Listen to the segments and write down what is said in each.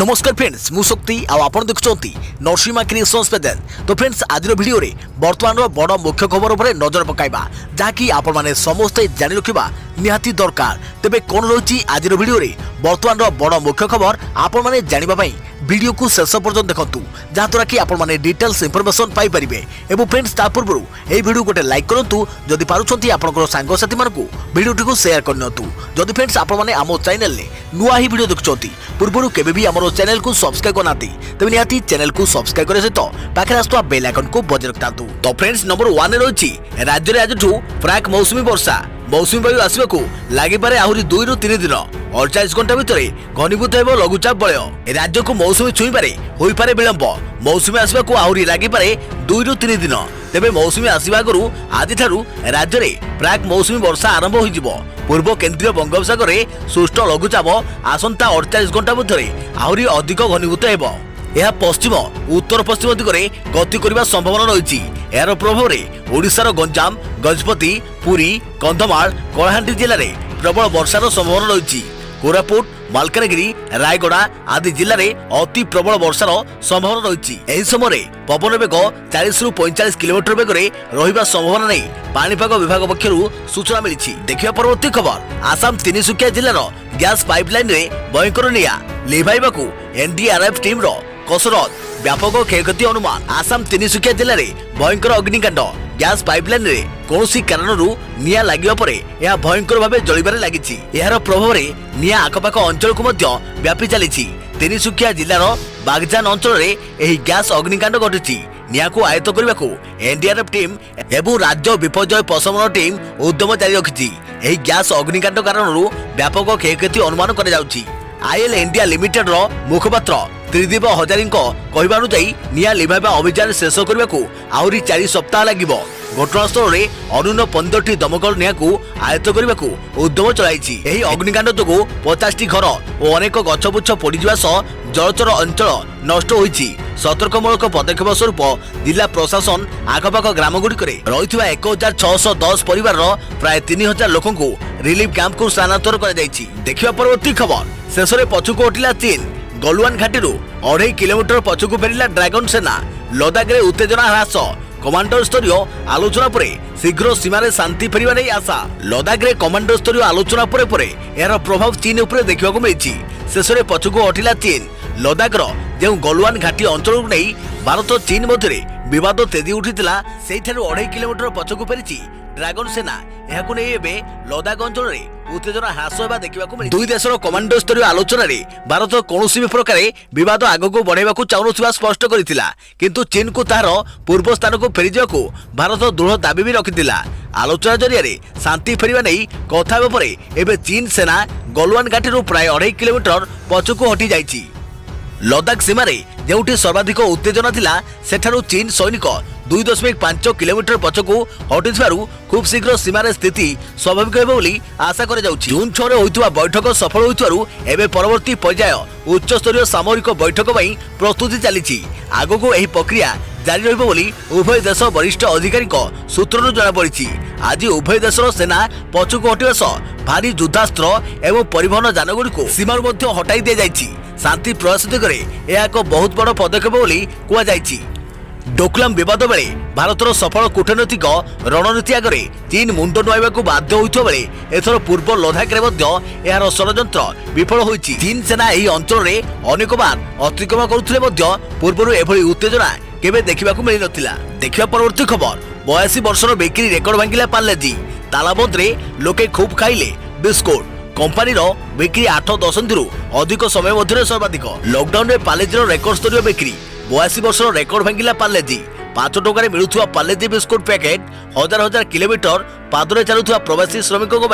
नमस्कार फ्रेंड्स मु शक्ति आपण देखुंती नरसिंहा क्रिएशंस पेजेंट। तो फ्रेंड्स आज वीडियो रे वर्तमान बड़ मुख्य खबर उपर नजर पकाइबा जहाँकि आपण माने समस्ते जानि रखिबा निहाती दरकार। तेबे कोन रही आज वीडियो रे वर्तमान बड़ मुख्य खबर आपण माने जानिबा पई वीडियो को शेष पर्यंत देखंतु जहाँद्वारा कि आपण माने डिटेल्स इंफॉर्मेशन पाई परिबे। एवं फ्रेंड्स ता पूर्व ए वीडियो गोटे लाइक करंतु जदि पारुछंती आपनकर सांग साथी मानकु वीडियो को शेयर करनतु। जदि फ्रेंड्स आपण माने आमो चैनल ले नुआ ही वीडियो देखुछंती पूर्व केबे भी हमरो चैनल को सब्सक्राइब करनाती तबे निहाती चैनल को सब्सक्राइब करे सहित पाखे आस्तुवा बेल आइकन को बजाय रखतांतु। तो फ्रेंड्स नंबर 1 रे रहिछि राज्य रे आजठू प्राक मौसुमी वर्षा मौसुमी वायु आसबाकू लागि पारे आहुरी 2 रु 3 दिन 48 घंटा भितर घनीभूत हेब लघुचाप बलय। राज्य को मौसुमी छुई पारे होई पारे विलंब मौसुमी आसबाकू आहुरी लागि पारे 2 रु 3 दिन। तेबे मौसुमी आसीबा आगरू आदि ठारू राज्य रे प्राक मौसुमी वर्षा आरंभ होई जिवो। पूर्व केंद्रीय बंगोपसागर रे सुष्ट लघुचाप आसंता 48 घंटा भितर आहुरी अधिक घनीभूत हेब। यह पश्चिम उत्तर पश्चिम दिगरे गति करने संभावना रही। यार प्रभाव में ओडिशार गंजाम गजपति पुरी कंधमाल कलाहांडी जिले में प्रबल वर्षार संभावना रही। कोरापुट मालकानगिरी रायगड़ा आदि जिले में अति प्रबल वर्षार संभावना रही। यह समय पवन बेग 40 रु 45 किलोमीटर बेगरे रहिबा संभावना नहीं पाणीपाग विभाग पक्षरु सूचना मिली। देखिया परवर्ती खबर आसाम तिनिसुकिया जिलार गैस पाइपलाइन रे भयंकर निया लिभाइबाकू एनडीआरएफ टीम रो कसरत व्यापक क्षयक्षति अनुमान। आसाम तिनिसुकिया जिले में भयंकर अग्निकांड गैस पाइपलाइन रे कौनसी कारणरू निया लागिबा परे यह भयंकर भावे जलिबारे लागिछि। यार प्रभाव रे निया आखपाख अंचल को मध्य व्यापी चलीछि। तिनिसुकिया जिलार बागजान अंचल रे एही गैस अग्निकांड घटिछि। निया को आयत्त करबाकू एनडीआरएफ टीम एवं राज्य विपर्यय प्रशमन टीम उद्यम जारी रखिछि। एही गैस अग्निकांड कारणरू व्यापक क्षयक्षति अनुमान करा जाउछि। आईएल इंडिया लिमिटेड रो मुखपात्र त्रिदीप हजारी कहवा अनुଯାयी निया लिभाइबा अभियान शेष करने को आहरी 4 सप्ताह लगिबो। घटनास्थल में अनुन्न 15टी दमकल निया को आयत्त करने को उद्यम चलाई। एही अग्निकांड जोगु 50टी घर और अनेक गछपुछ पोड़ीजा सह जलचर अंचल नष्ट होईछि। सतर्कमूलक पदक्षेप स्वरूप जिला प्रशासन आखपाख ग्रामगुड़िक रही 1610 परिवार प्राय 3000 लोक रिलीफ कैंप को स्थानांतर कर देखिबा। परवर्ती खबर शेष में पछुक उठिला चीन गलवान घाटी 2.5 किलोमीटर पछुक फेरिला ड्रैगन सेना। लद्दाख रे उत्तेजना ह्रास कमांडर स्तरीय आलोचना पर शीघ्र सीमार शांति फेरिबा नहीं आशा। लद्दाख रे कमांडर स्तरीय आलोचना पर यार प्रभाव चीन उपर देखा मिली। शेष में पछुक उठिला चीन लद्दाख जो गलवान घाटी अंचल को नहीं भारत चीन मध्य विवाद तेजी उठीला से 2.5 किलोमीटर पछुक फेरी ड्रैगन सेना। यहां नहीं लद्दाख अंचल में उत्तेजना ह्रास होगा देखा मिली। दुई देशर कमांडर स्तरीय आलोचना रे भारत कौन भी प्रकार विवाद आगक बढ़ावा चाहूना स्पष्ट करथिला किंतु चीन को तार पूर्व स्थान को फेरी जावाकू भारत दृढ़ दाबी भी रखिथिला। आलोचना जरिए शांति फेरिबा नहीं कथा हेबा परे एबे चीन सेना गलवान घाटी प्राय 2.5 किलोमीटर पछुक हटि जाइछि। लद्दाख सीमार जो सर्वाधिक उत्तेजना थिला सेठारु चीन सैनिक 2.5 किलोमीटर पछकू हटि खूब शीघ्र सीमार स्थिति स्वाभाविक हेबो बोली आशा करा जाउछि। जून 6 रे होइतबा बैठक सफल होइतबारु एबे परवर्ती पर्याय उच्च स्तरीय सामरिक बैठक पई प्रस्तुति चलीछि। आगको एही प्रक्रिया जारी रहिबो बोली उभय देश वरिष्ठ अधिकारी सूत्रରୁ जଣା पड़िछि। आज उभय देशर सेना पछकू हटिबा सह भारी युद्धास्त्र एवं परिवहन जानगुड़ी सीमार मध्य हटाई दिया जाइछि। शांति प्रयास दिगरे यह एक बहुत बड़ पदक्षेप बोली कुआ जाइछि। डोकलाम विवाद बेले भारतर सफल कूटनैतिक रणनीति आगे चीन मुंड नुआइबाकू बाध्य होइथो बेले एथर पूर्व लद्दाख रे मध्य एहार षडयंत्र विफल होइछि। चीन सेना एही अंचल रे अनेक बार अतिक्रमण करुथिले मध्य पूर्वरु एभली उत्तेजना केबे देखिबाकू मिलि नथिला। देखिबा परवर्ती खबर 82 वर्षर बेकरी रेकर्ड भांगिला पार्लेजी। तालाबंद रे लोके खूब खाइले बिस्कुट। कंपानीर बिक्री 8-10 दिनरू अधिक समय मध्य सर्वाधिक। लॉकडाउन रे पार्लेजीर रेकर्ड स्तरीय बिक्री 82 वर्षर रेकर्ड भांगिला पार्लेजी। 5 टंकार मिलुवा पार्लेजी बिस्कुट पैकेट हजार हजार किलोमीटर पादरे चलुवा प्रवासी श्रमिकों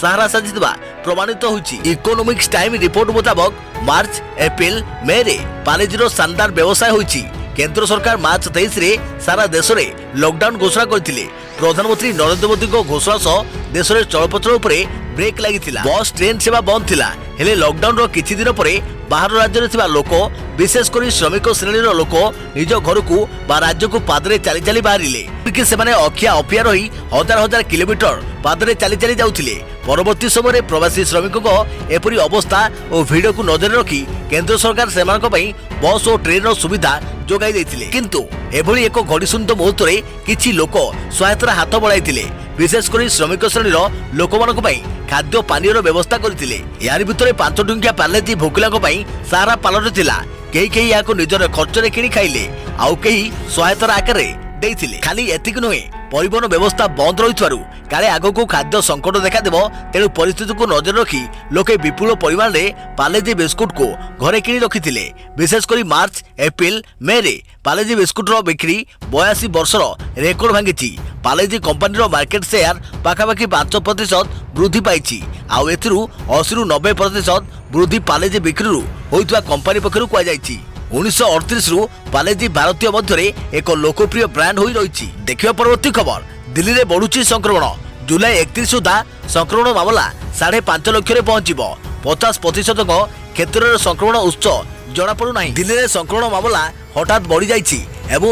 सहारा साजिवा प्रमाणित होइछि। इकोनॉमिक्स टाइम रिपोर्ट मुताबक मार्च एप्रिल मे रे पार्लेजीर शानदार व्यवसाय होइछि। केंद्र सरकार मार्च 23 रे सारा देश में लॉकडाउन घोषणा करथिले। प्रधानमंत्री नरेंद्र मोदी घोषणा सह देश में चलप्रचल उपरे ब्रेक लागिथिला। बस ट्रेन सेवा बंद थिला हेले लॉकडाउन रो किछि दिन परे बाहर राज्य रे थिबा लोक विशेषकर श्रमिक श्रेणीर लोक निज घर को बा राज्य को पादरे चली चली बाहरिले कि सेमाने अखिया अपिया रही हजार हजार किलोमीटर पादरे चली चली जाउथिले। परवर्ती समय प्रवासी श्रमिकों एपरी अवस्था और भिड़ को नजर रखी केंद्र सरकार सेमानक पई बस और ट्रेन सुविधा जोगाई देथिले। किंतु एभली एक घड़ीसुंद मुहूर्त रे किछि लोक सहायतार हाथ बढ़ाइथिले। विशेषकर श्रमिक श्रेणीर लोक मानक पई खाद्य पानीर व्यवस्था करथिले। यार भितरे 5 टंकिया पार्लेजी भोकिलाक पई सारा पालट थिला। केही केही याको निजर खर्चरे किणी खाइले, आउ केही सहायतार आकारे देइथिले। खाली एतिक नुहे, परिवहन व्यवस्था बंद रही काले आगक खाद्य संकट देखा तेणु परिस्थिति को नजर रखी लोके विपुल परिमाण में पार्लेजी बिस्कुट को घरे किणी रखिथिले। विशेषकर मार्च एप्रिल मे रे पार्लेजी बिस्कुटर बिक्री 82 वर्षर रेकर्ड भांगी। पार्लेजी कंपनी मार्केट शेयर पाखापाखि 5% वृद्धि पाई। आउ एथिरु 80 ରୁ 90% वृद्धि पार्लेजी बिक्री होइतवा कंपनी पक्षरु कुआ जायछि। 1938 रु पार्लेजी भारतीय मध्य एक लोकप्रिय ब्रांड हो रही। देखिए परवर्ती खबर, दिल्ली में बढ़ुची संक्रमण। जुलाई 31 सुधा संक्रमण मामला 5.5 लाख पहुंचब। 50% क्षेत्र में संक्रमण उच्च जना पड़ूना। दिल्ली में संक्रमण मामला हठात बढ़ी जाइए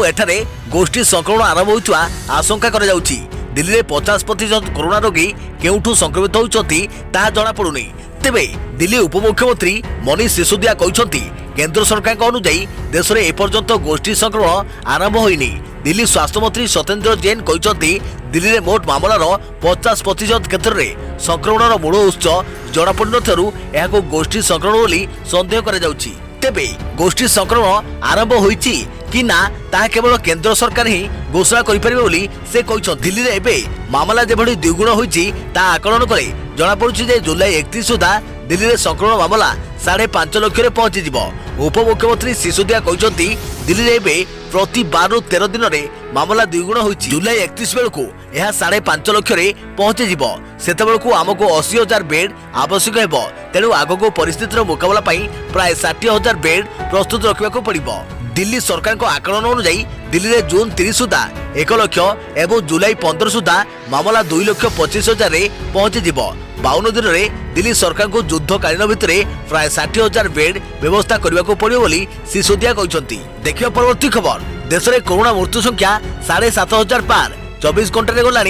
एठारे गोष्ठी संक्रमण आरंभ होता आशंका कर जाउछि। दिल्ली में 50% कोरोना रोगी केउठू संक्रमित होउछंती ताहा जना पड़ुनी। तेबे दिल्ली उपमुख्यमंत्री मनीष सिसोदिया कहते केंद्र सरकार अनुसार देश में एपर्यंत गोष्ठी संक्रमण आरंभ होइनी। दिल्ली स्वास्थ्य मंत्री सत्येंद्र जैन कहते दिल्ली में मोट मामलार 50% क्षेत्र में संक्रमण मूल उत्स जनापड़ गोष्ठी संक्रमण बोली सन्देह करा जाउछि। तेबे गोष्ठी संक्रमण आरंभ होइछि कि ना ताहा केवल केंद्र सरकार ही घोषणा करिपारिबे बोली से कहछन। दिल्ली रे एबे मामला जेभଳି द्विगुण होइछि ता आकलन करे जना पड़ुछि जे जुलाई 31 सुधा दिल्ली रे संक्रमण मामला 5.5 लाख पहुंची जिवो। उपमुख्यमंत्री सिसोदिया कहते दिल्ली रे एबे प्रति 12 ରୁ 13 दिन में मामला द्विगुण होइछि। जुलाई 31 बेलू यह 5.5 लाख पहुंची जिवो। सेते बेलू आमको 80,000 बेड आवश्यक हेबो। तेणु आगको परिस्थितिर मुकाबला पई प्राय 60,000 बेड प्रस्तुत रखिबाको पड़िबो। दिल्ली सरकार को आकलन अनुसार दिल्ली में जून 30 सुधा 1 लाख एवं जुलाई 15 सुधा मामला 2,25,000 पहुंची जिवो। 52 दिन में दिल्ली सरकार को युद्धकालीन भितर प्राय 60,000 बेड व्यवस्था करने को पड़ो बोली सिसोदिया कहते। देखिए परवर्ती खबर, देश में कोरोना मृत्यु संख्या 7,500 पार। 24 घंटे गला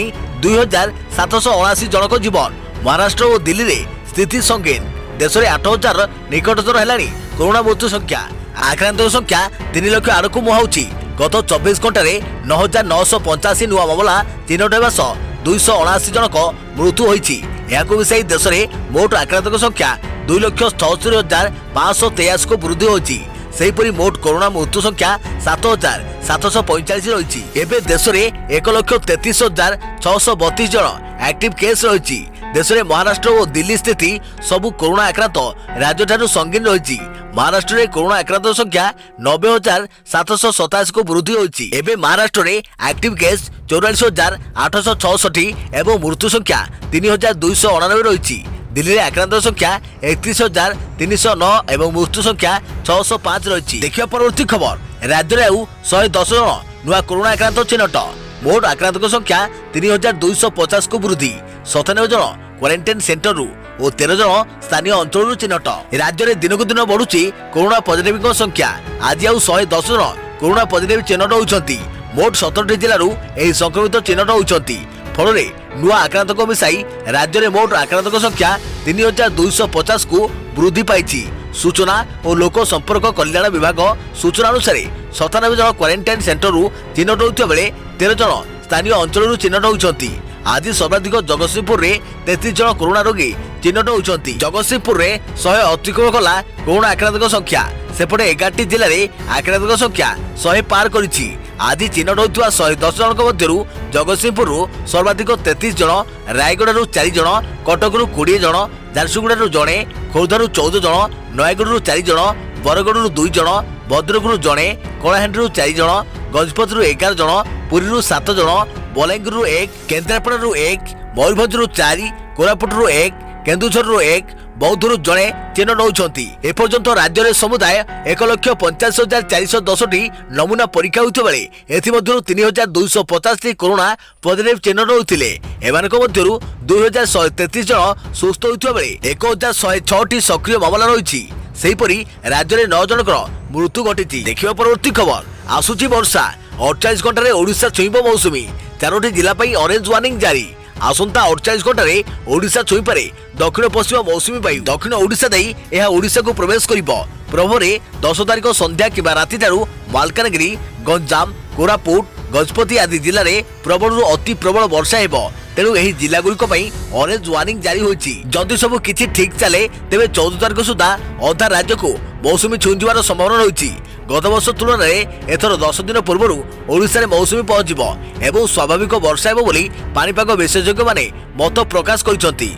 2,779 जनक जीवन। महाराष्ट्र और दिल्ली में स्थिति संगीन। देश में 8,000 निकटतर है कोरोना मृत्यु संख्या। आक्रांत संख्या 3 लाख आड़क मुहाउछि। गत 24 घंटे 9,985 नुआ मामला चिन्हट होगा सह 279 जनक मृत्यु होइछि। याकु मिसाई देश में मोट आक्रांत संख्या 2,77,583 को वृद्धि होइछि। सेहीपरि मोट कोरोना मृत्यु संख्या 7,745 रही। एवं देश में 1,33,632 जन एक्टिव केस रही। देश में महाराष्ट्र और दिल्ली स्थिति सबु कोरोना आक्रांत राज्य ठारू संगीन रही। महाराष्ट्र में कोरोना आक्रांत संख्या 90,727 को वृद्धि होइछि। एवं महाराष्ट्र में एक्टिव केस 44,866 एवं मृत्यु संख्या 3,289 रही। दिल्ली में आक्रांत संख्या 31,309 एवं मृत्यु संख्या 605 रही। देखिए परवर्ती खबर, राज्य में 110 जन नुआ कोरोना आक्रांत चिन्हट। मोट आक्रांत संख्या 3,250 को वृद्धि। 97 जन क्वारंटाइन सेंटर और 13 जन स्थानीय अंचल चिन्हट। राज्य में दिनकू दिन बढ़ुची कोरोना पॉजिटिव संख्या। आज आउ 110 जन कोरोना पॉजिटिव चिन्हट होती। मोट 17 जिलूर यह संक्रमित चिन्हट होती। फल नुआ आक्रांत मिसाई राज्य में मोट आक्रांत संख्या 3,250 को वृद्धि पाई। सूचना और लोक संपर्क कल्याण विभाग सूचना अनुसार 97 जन क्वारंटाइन सेंटर चिन्हट होता बेले 13 जन स्थानीय अंचल चिन्हट होती। आज सर्वाधिक जगतसिंहपुर में 33 जन कोरोना रोगी चिन्हट होती। जगतसिंहपुर में 100 अतिक्रम कला कोरोना आक्रांत संख्या। सेपटे 11 जिले में आक्रांत संख्या 100 पार करिछि। आज चिन्हट होता 110 जन मध्य जगतसिंहपुर सर्वाधिक 33 जन, रायगड़ 4 जन, कटक 20 जन, झारसुगुड़ा जड़े, खोर्धारू 14 जन, नयगढ़ 4 जन, बरगढ़ 2 जन, भद्रकरू जड़े, कलाहांडी 4 जन, गजपत 11 जन, पुरी 7 जन, बलांगीर 1, केन्द्रापड़ा 1, मयूरभंज 4, कोरापुट 1, केन्दुझर 1, बौद्धरू जड़े चिन्हट होती। एपर्यंत राज्य में समुदाय 1,85,410 नमूना परीक्षा होता बेले एमध्य 3,250 कोरोना पॉजिटिव चिन्हट होते। एमान मध्य 2,133 जन सुस्थ होता बेले 1,106 सक्रिय मामला रही। सेहीपरि राज्य में 9 जनकर मृत्यु घटी। देखिए परवर्ती खबर, आसुची वर्षा। 48 घंटे ओडिशा छुईब मौसुमी। 4टी जिला ऑरेंज वार्निंग जारी। आसंता 48 घंटे ओडिशा छुईपारे दक्षिण पश्चिम मौसुमी वायु दक्षिण ओडिशा देई यह ओडिशा को प्रवेश करिबो। प्रभाव 10 तारिख संध्या किबा राति ठारू मालकानगिरी, गंजाम, कोरापुट, गजपति आदि जिले में प्रबल अति प्रबल वर्षा हेबो। तेणु यही जिलागुड़िक ऑरेंज वार्निंग जारी होइछि। जदि सब किछि ठीक चले तेबे 14 तारिख सुधा अधा राज्य को मौसुमी छुंजिबार संभावना रही। गत वर्ष तुलन में एथर 10 दिन पूर्व ओडिशा रे मौसुमी पहुंचबो एवं स्वाभाविक वर्षा हेबो बोली पानीपाग विशेषज्ञ माने मत प्रकाश करिसंती।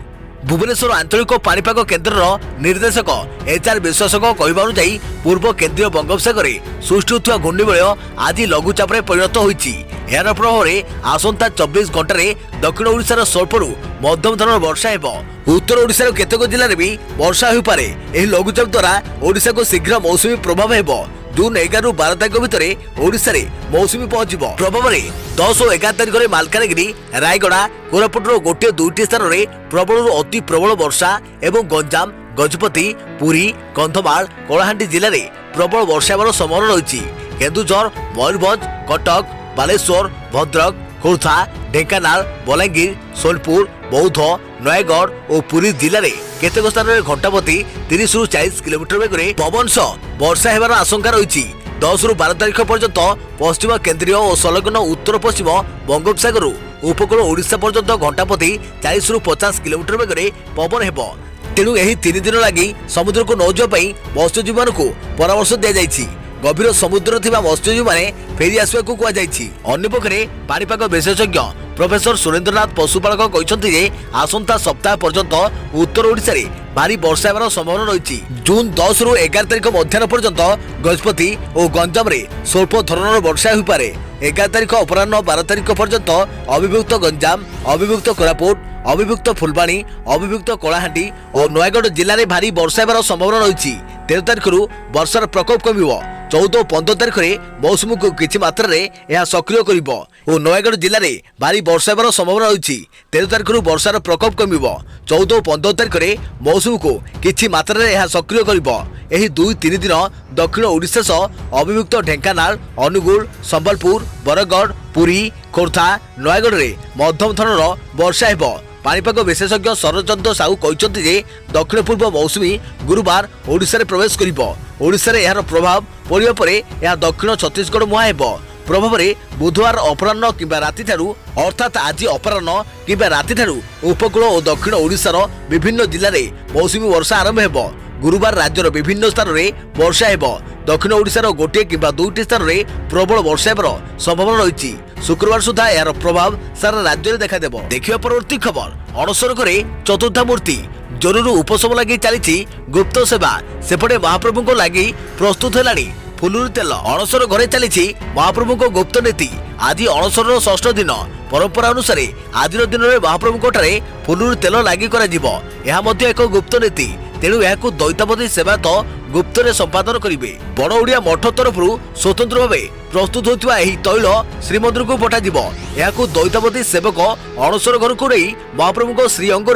भुवनेश्वर आंचलिक पानीपाग केन्द्र निर्देशक HR विश्वासक कहवा अनुसार पूर्व केन्द्रीय बंगोपसागर सृष्टि होता घूर्णिबलय आज लघुचाप परिणत होइछि। यार प्रभाव आसंता 24 घंटे दक्षिण ओडिशार स्वल्परू मध्यम धरण वर्षा हेबो। उत्तर ओडिशार केतेक जिले में भी वर्षा हो पारे। एही लघुचाप द्वारा ओडिशा को शीघ्र मौसुमी प्रभाव हेबो। जून 11 ରୁ 12 तारिख भितर ओडिशा रे मौसुमी पहुंचबो। प्रभाव 10 और 11 तारिख में मालकानगिरी, रायगड़ा, कोरापुट गोटे दुईटी स्थान में प्रबल अति प्रबल वर्षा एवं गंजाम, गजपति, पुरी, कंधमाल, कलाहांडी जिले में प्रबल वर्षा होवार संभावना रही। केन्दुझर, मयूरभंज, कटक, बालेश्वर, भद्रक, खोर्धा, ढेंकानाल, बलांगीर, सोनपुर, बौद्ध, नयगढ़ और पुरी जिले में केतेक स्थान में घंटाप्रति 30 ରୁ 40 किलोमीटर वेगरे पवन सह वर्षा हेबार आशंका रही। 10 ରୁ 12 तारिख पर्यंत पश्चिम केन्द्रीय और संलग्न उत्तर पश्चिम बंगोपसागर उपकूल ओडिशा पर्यंत घंटाप्रति 40 ରୁ 50 किलोमीटर वेगरे पवन हेबो। तेणु यही 3 दिन लगी समुद्र को न जावा मत्स्यजीवी मानक परामर्श दिया जायछि। गभीर समुद्र थिबा मत्स्यजीवी माने फेरी आसवा को कुआ जायछि। अन्य पक्षरे पानीपाग विशेषज्ञ प्रोफेसर सुरेंद्रनाथ पशुपालक कहते जे आसंता सप्ताह पर्यंत उत्तर ओडिशा रे भारी वर्षा होवार संभावना रही। जून 10 ରୁ 11 तारिख मध्याह्न पर्यंत गजपति और गंजाम रे स्वल्प धरणर वर्षा हो पारे। 11 तारिख अपराह्न 12 तारिख पर्यंत अविभक्त गंजाम, अविभक्त कोरापुट, अविभक्त फुलबाणी, अविभक्त कलाहांडी और नयगढ़ जिले में भारी वर्षा होवार संभावना रही। 13 तारिख वर्षार प्रकोप कमिबो। 14 और 15 तारिख में मौसुमी को किछि मात्रा रे यह सक्रिय करिबो और नयगढ़ जिले में भारी वर्षा होवार संभावना रही। 13 तारिख वर्षार प्रकोप कमिबो। 14 और 15 तारिख में मौसुमी को किछि मात्रा रे यह सक्रिय करिबो। एही 2-3 दिन दक्षिण ओडिशा सह अविभक्त ढेंकानाल, अनुगुल, संबलपुर, बरगढ़, पुरी, खोर्धा, नयगढ़ रे मध्यम धरणर वर्षा हेबो। पानीपाग विशेषज्ञ शरदचंद्र साहू कहते जे दक्षिण पूर्व मौसुमी गुरुवार ओडिशा रे प्रवेश करिबो। ओडिशा रे यार प्रभाव पड़िबा परे या दक्षिण छत्तीसगढ़ मुहां हेबो। प्रभाव बुधवार अपराह्न किंबा राति ठारू अर्थात आज अपराह्न किंबा राति ठारू उपकूल और दक्षिण ओडिशार विभिन्न जिले में मौसुमी वर्षा आरंभ हेबो। गुरुवार राज्यर विभिन्न स्थान में वर्षा हेबो। दक्षिण ओडिशार गोटे किंबा दुईटी स्थान में प्रबल वर्षा हेबार संभावना रही। शुक्रवार सुधा यार प्रभाव सारा राज्य में देखा देबो। देखिबा परवर्ती खबर। अणसर घरे चतुर्था मूर्ति जोरु उपशम लगी चली गुप्त सेवा। सेपटे महाप्रभु को लगी प्रस्तुत है फुलुरी तेल। अणसर घरे चली महाप्रभु को गुप्त नीति। आज अणसर 6ठ दिन। परंपरा अनुसार आज दिन में महाप्रभु फुलुरी तेल लगी एक गुप्त नीति। तेणु यह दैतापति सेवायत गुप्त रे संपादन करेंगे। बड़ ओडिया मठ तरफ स्वतंत्र भाव प्रस्तुत होता तैल श्रीमंदिर को पठाଯିବ। यह दैतापति सेवक अणसर घर को नहीं महाप्रभु को श्रीअंग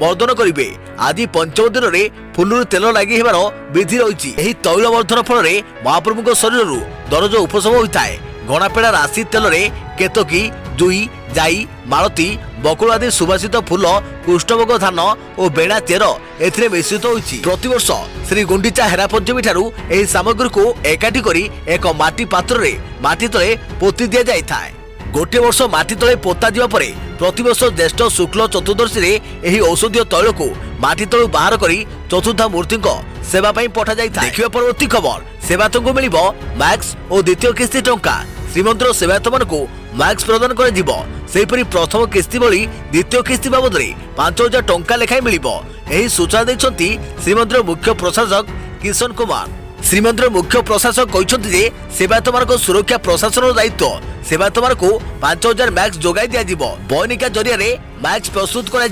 मर्दन करेंगे। आज पंचम दिन में फुलुरी तेल लगी विधि रही। तैल मर्दन फल महाप्रभु शरीर दरज उपशम होता है। घणापेड़ा राशि तेल रे केतकी, जुई, जाई, मालती, बकुल आदि सुवासित फूल, कृष्णभोग धान और बेड़ा चेर एथिरे मिश्रित होइछि। प्रतिवर्ष श्री गुंडीचा हेरा पंचमी ठारू एही सामग्री को एकाठी करी एक माटी पात्र रे माटी तले पोती दिया जाइथाय। गोटे वर्ष माटी तले पोता जिबा परे प्रतिवर्ष ज्येष्ठ शुक्ल चतुर्दशी रे एही औषधीय तैल को माटी तलु बाहर करी चतुर्था मूर्ति सेवा पई पठा जाइथाय। देखिबा परवर्ती खबर। सेवायत को मिलिबो मैक्स और द्वितीय किस्ती टंका। श्रीमंदिर सेवायत मानकु मैक्स प्रदान कर सेपरी प्रथम किस्ती भली द्वितीय किस्ती बाबद 5,000 टंका लेखाएं मिलिबो। एही सूचना दैछंती श्रीमंदिर मुख्य प्रशासक किशन कुमार। श्रीमंदिर मुख्य प्रशासक कहते जे सेवायत मानक सुरक्षा प्रशासन दायित्व। सेवायत मानक 5,000 मैक्स जोगाई दिया। बयनिका जरिया मैक्स प्रस्तुत कर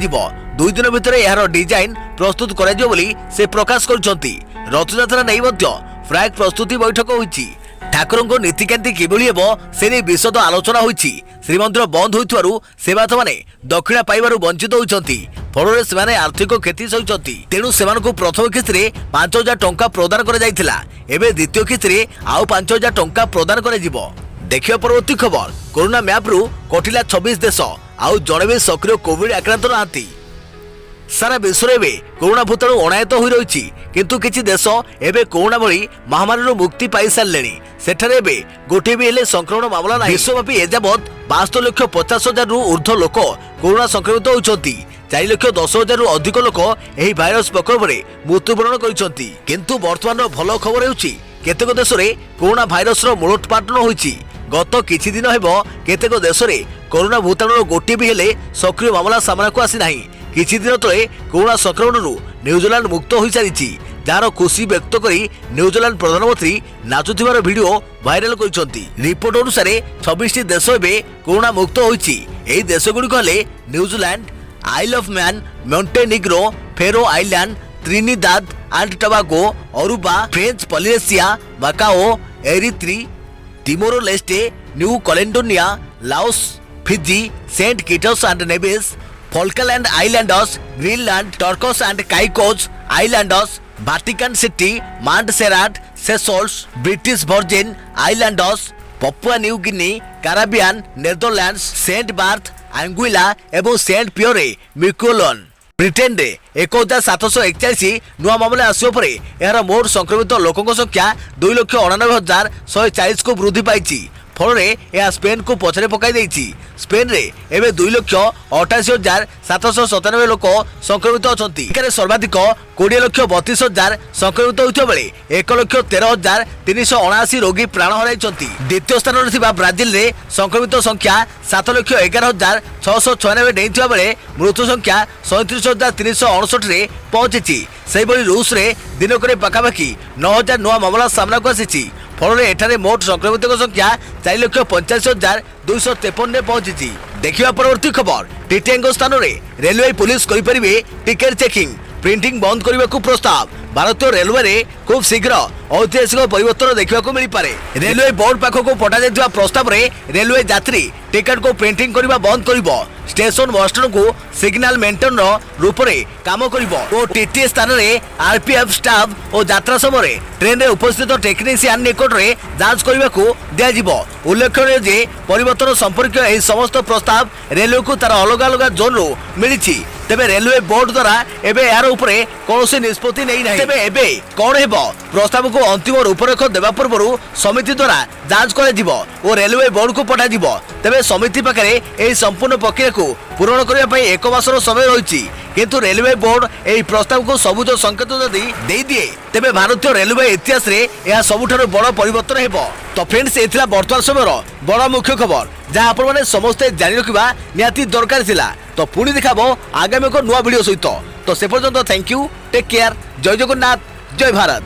2 दिन भितर यार डिजाइन प्रस्तुत कर से प्रकाश करछंती। रथयात्रा नहीं फ्लैग प्रस्तुति बैठक होइछि। ठाकुर नीतिकांति किभली हेबो से नहीं विशद आलोचना होइछि। श्रीमंदिर बंद होइथवारु सेवायत माने दक्षिणा पाइबारु वंचित होइछंती। फଳରେ ସେମାନେ आर्थिक क्षति सहिଛନ୍ତି। तेणु ସେମାନଙ୍କୁ प्रथम किस्ती 5,000 टंका प्रदान कर जाइथिला। एबे द्वितीय किस्ती आउ 5,000 टंका प्रदान कर जिवो। देखिए परवर्ती खबर कोरोना मैप रु कटिला 26 देश आउ जड़े भी सक्रिय कोविड आक्रांत नाहांती। सारा विश्व में कोरोना भूताणु अणायत हो रही किंतु किछि देश एबे कोरोना भली महामारी मुक्ति पाई सारे सेठारे एबे गोटे भी हेले संक्रमण मामला नहीं। विश्वव्यापी एजावत 72,50,000 रु ऊर्ध्व लोक कोरोना संक्रमित होती। 4,10,000 रु अधिक लोक एही भाइरस प्रकोप में मृत्युवरण करिसंती। किंतु वर्तमान भल खबर हेउची केतेक देश में कोरोना भाइरस मूलोत्पाटन होईची। गत किछि दिन हेबो केतेक देश में कोरोना भूताणु गोटे भी हेले सक्रिय मामला सामना को आसी नाही। किछि दिन तले कोरोना संक्रमण न्यूजीलैंड मुक्त हो सारी जार खुशी व्यक्त करी न्यूजीलैंड प्रधानमंत्री नाचुथिबार वीडियो भाइराल करिसंती। रिपोर्ट अनुसार 26 देश एबे कोरोना मुक्त होईची। एही देशगुड़िक हेले New Zealand, Isle of Man, Montenegro, Faroe Island, Trinidad and Tobago, Aruba, French Polynesia, Macao, Eritrea, Timor Leste, New Caledonia, Laos, Fiji, Saint Kitts and Nevis, Falkland Islands, Greenland, Turks and Caicos Islands, Vatican City, Montserrat, Seychelles, British Virgin Islands, Papua New Guinea, Caribbean, Netherlands, Saint Barth, Anguilla एवं Saint Pierre Miquelon. Britain रे 1741 नुआ मामला आसिबा परे एहार मोट संक्रमित लोकों संख्या 2,99,140 को वृद्धि पाई। फल स्पेन को पछरे पकाई देछि। स्पेन रे एबे 2,88,797 लोक संक्रमित अछंती। सर्वाधिक 20,32,000 संक्रमित होइतो बेले 1,13,379 रोगी प्राण हराइछंती। द्वितीय स्थान रे थिबा ब्राजिल रे संक्रमित संख्या 7,11,696 डेइथिबा बेले मृत्यु संख्या 37,368 रे पहुंची। सेहिबरी रूस रे दिनक रे पाखापाखि 9,000 नुआ मामला सामना को आसीछि। फल एठारे मोट संक्रमित संख्या 4,85,253 ने पहुंची। देखिए परवर्ती खबर टीटीआई स्थान में रेलवे पुलिस करें टिकेट चेकिंग प्रिंटिंग बंद करने को प्रस्ताव। भारतीय रेलवे रे खूब शीघ्र ऐतिहासिक परिवर्तन देखा मिल पारे। रेलवे बोर्ड पाखक पठा जाइथिबा प्रस्ताव रे रेलवे यात्री टिकट को प्रिंटिंग करने बंद करिवो। स्टेशन मास्टर को सिग्नल मेंटेन रूप में काम करिवो और टीटी स्थान में आरपीएफ स्टाफ और यात्रा समय ट्रेन रे उपस्थित टेक्नीशियन निकट में जांच करने को दिया। उल्लेखनीय जे परिवर्तन संपर्क यह समस्त प्रस्ताव रेलवे को तार अलग अलग जोन रू मिली। तेबे रेलवे बोर्ड द्वारा एबे यार उपरे कौनसी निष्पत्ति नहीं नाही। तेबे एबे कौन हेबो प्रस्ताव को अंतिम रूपरेख देवा पूर्व समिति द्वारा जांच कर और रेलवे बोर्ड को पठा जिवो। तेबे समिति पाखरे एही संपूर्ण प्रक्रिया को पूरण करबा पई 1 मासर समय रहिछि। किंतु रेलवे बोर्ड एही प्रस्ताव को सबुज संकेत जदि दे दिए तेबे भारतीय रेलवे इतिहास रे यह सबुठारो बड़ परिवर्तन हेबो। तो फ्रेंड्स एथिला वर्तमान समय बड़ मुख्य खबर जहां आपण माने समस्त जानि रखिबा निहाती दरकार थिला। तो पुणी देखाबो आगामी एक नुआ वीडियो सहित। तो से पर्यंत थैंक यू, टेक केयर, जय जगन्नाथ, जय भारत।